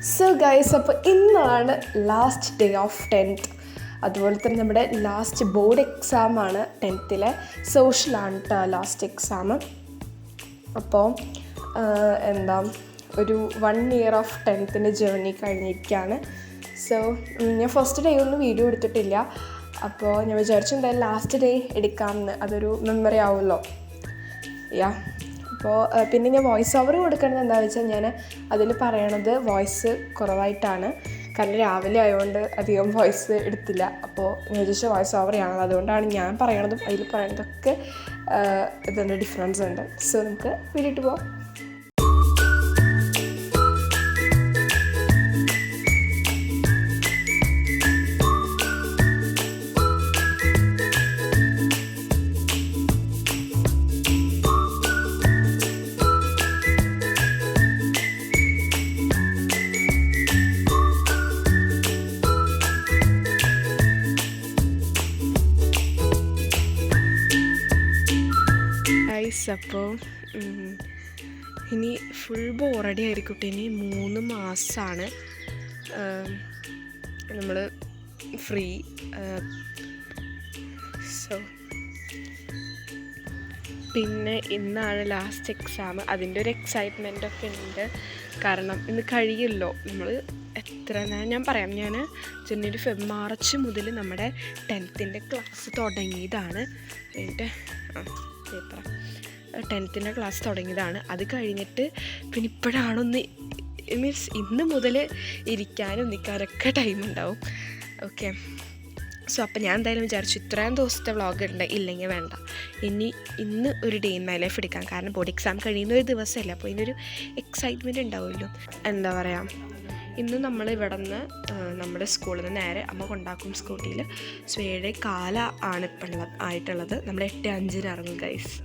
So guys, അപ്പോൾ ഇന്നാണ് last day of 10th. അതുപോലെ തന്നെ നമ്മുടെ ലാസ്റ്റ് ബോർഡ് എക്സാമാണ് 10th സോഷ്യലാണ് ലാസ്റ്റ് എക്സാം. അപ്പോൾ എന്താ ഒരു 1 ഇയർ ഓഫ് 10th ജേർണി കഴിഞ്ഞിരിക്കുകയാണ്. സോ ഞാൻ ഫസ്റ്റ് ഡേ ഒന്നും വീഡിയോ എടുത്തിട്ടില്ല. അപ്പോൾ ഞാൻ വിചാരിച്ചു എന്തായാലും ലാസ്റ്റ് ഡേ എടുക്കാമെന്ന്, അതൊരു മെമ്മറി ആവുമല്ലോ. അപ്പോൾ പിന്നെ ഞാൻ വോയിസ് ഓവർ കൊടുക്കുന്നത് എന്താണെന്ന് വെച്ചാൽ ഞാൻ അതിൽ പറയണത് വോയിസ് കുറവായിട്ടാണ്. കാരണം രാവിലെ ആയതുകൊണ്ട് അധികം വോയിസ് എടുത്തില്ല. അപ്പോൾ ഞാൻ വിചാരിച്ച വോയിസ് ഓവർ ചെയ്യണത്, അതുകൊണ്ടാണ് ഞാൻ പറയണതും അതിൽ പറയണതൊക്കെ ഇതിൻ്റെ ഡിഫറൻസ് ഉണ്ട്. സോ നമുക്ക് വീട്ടിട്ട് പോവാം. അപ്പോൾ ഇനി ഫുൾ ബോറടി ആയിരിക്കട്ടെ. ഇനി 3 മാസമാണ് നമ്മൾ ഫ്രീ. സോ പിന്നെ ഇന്നാണ് ലാസ്റ്റ് എക്സാം. അതിൻ്റെ ഒരു എക്സൈറ്റ്മെൻറ്റൊക്കെ ഉണ്ട്. കാരണം ഇന്ന് കഴിയുമല്ലോ. നമ്മൾ ഞാൻ പറയാം, ഞാൻ ജനുവരി മാർച്ച് മുതൽ നമ്മുടെ 10th ക്ലാസ് തുടങ്ങിയതാണ്. എന്നിട്ട് പേപ്പറ 10th ക്ലാസ് തുടങ്ങിയതാണ്. അത് കഴിഞ്ഞിട്ട് പിന്നെ ഇപ്പോഴാണൊന്ന് മീൻസ് ഇന്ന് മുതൽ ഇരിക്കാനും നിൽക്കാനൊക്കെ ടൈം ഉണ്ടാവും. ഓക്കെ. സോ അപ്പോൾ ഞാൻ എന്തായാലും വിചാരിച്ചു ഇത്രയും ദിവസത്തെ വ്ളോഗ് ഇല്ലെങ്കിൽ വേണ്ട, ഇന്ന് ഒരു ഡേ ഇൻ മൈ ലൈഫ് എടുക്കാം. കാരണം ബോർഡ് എക്സാം കഴിയുന്ന ഒരു ദിവസമല്ല, അപ്പോൾ ഇതിനൊരു എക്സൈറ്റ്മെൻറ്റ് ഉണ്ടാവുമല്ലോ. എന്താ പറയുക, ഇന്ന് നമ്മൾ ഇവിടെ നിന്ന് നമ്മുടെ സ്കൂളിൽ നിന്ന് നേരെ അമ്മ കൊണ്ടാക്കും സ്കൂട്ടിയിൽ. സോ 7:15 ആണ് ഇപ്പം ആയിട്ടുള്ളത്. നമ്മൾ 8:05 ഇറങ്ങും ഗൈസ്.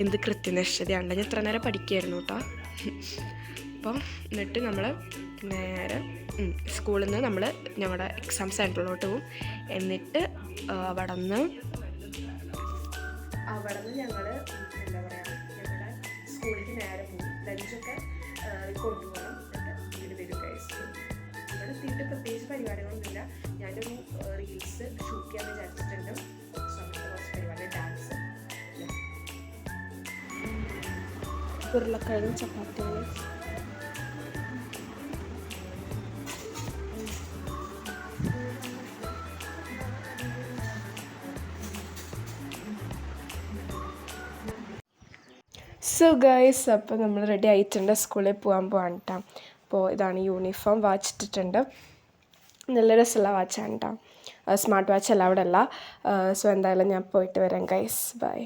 എന്ത് കൃത്യനിഷ്ഠതയാണല്ലോ. ഞാൻ ഇത്ര നേരം പഠിക്കുമായിരുന്നു കേട്ടോ. അപ്പോൾ എന്നിട്ട് നമ്മൾ നേരെ സ്കൂളിൽ നിന്ന് നമ്മൾ ഞങ്ങളുടെ എക്സാം സെൻറ്ററിലോട്ട് പോകും. എന്നിട്ട് അവിടെ നിന്ന് ഞങ്ങൾ എന്താ പറയുക, ഞങ്ങളുടെ സ്കൂളിലേക്ക് നേരെ പോകും. ലഞ്ചൊക്കെ കൊണ്ടുപോകണം. എന്നിട്ട് വീട് വരും ഗൈസ്. ഇവിടെ എത്തിയിട്ട് പ്രത്യേകിച്ച് പരിപാടികളൊന്നുമില്ല. ഞാനൊരു റീൽസ് ഷൂട്ട് ചെയ്യാൻ വിചാരിച്ചിട്ടുണ്ട്. സോ അങ്ങനത്തെ കുറച്ച് പരിപാടി, ഡാൻസ്, ഉരുളക്കിഴങ്ങ് ചപ്പാത്തികൾ. സോ ഗൈസ്, അപ്പോൾ നമ്മൾ റെഡി ആയിട്ടുണ്ട്, സ്കൂളിൽ പോകാൻ കേട്ടോ. അപ്പോൾ ഇതാണ് യൂണിഫോം. വാച്ച് ഇട്ടിട്ടുണ്ട്. നല്ല രസമുള്ള വാച്ചാണ് കേട്ടോ. സ്മാർട്ട് വാച്ച് അല്ല അവിടെ അല്ല. സോ എന്തായാലും ഞാൻ പോയിട്ട് വരാം ഗൈസ്. ബൈ.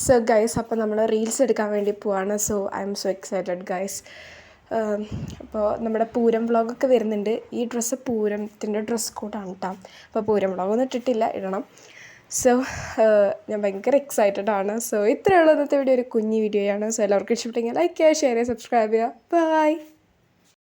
സോ ഗൈസ്, അപ്പോൾ നമ്മൾ റീൽസ് എടുക്കാൻ വേണ്ടി പോവാണ്. So I M so excited guys. അപ്പോൾ നമ്മുടെ പൂരം വ്ളോഗൊക്കെ വരുന്നുണ്ട്. ഈ ഡ്രസ്സ് പൂരത്തിൻ്റെ ഡ്രസ് കോഡാണ് കേട്ടോ. അപ്പോൾ പൂരം വ്ളോഗൊന്നും ഇട്ടിട്ടില്ല, ഇടണം. സോ ഞാൻ ഭയങ്കര എക്സൈറ്റഡ് ആണ്. സോ ഇത്രയുള്ള ഇന്നത്തെ വീഡിയോ ഒരു കുഞ്ഞു വീഡിയോയാണ്. സോ എല്ലാവർക്കും ഇഷ്ടപ്പെട്ടെങ്കിൽ ലൈക്ക് ചെയ്യുക, ഷെയർ ചെയ്യുക, സബ്സ്ക്രൈബ് ചെയ്യുക. ബൈ.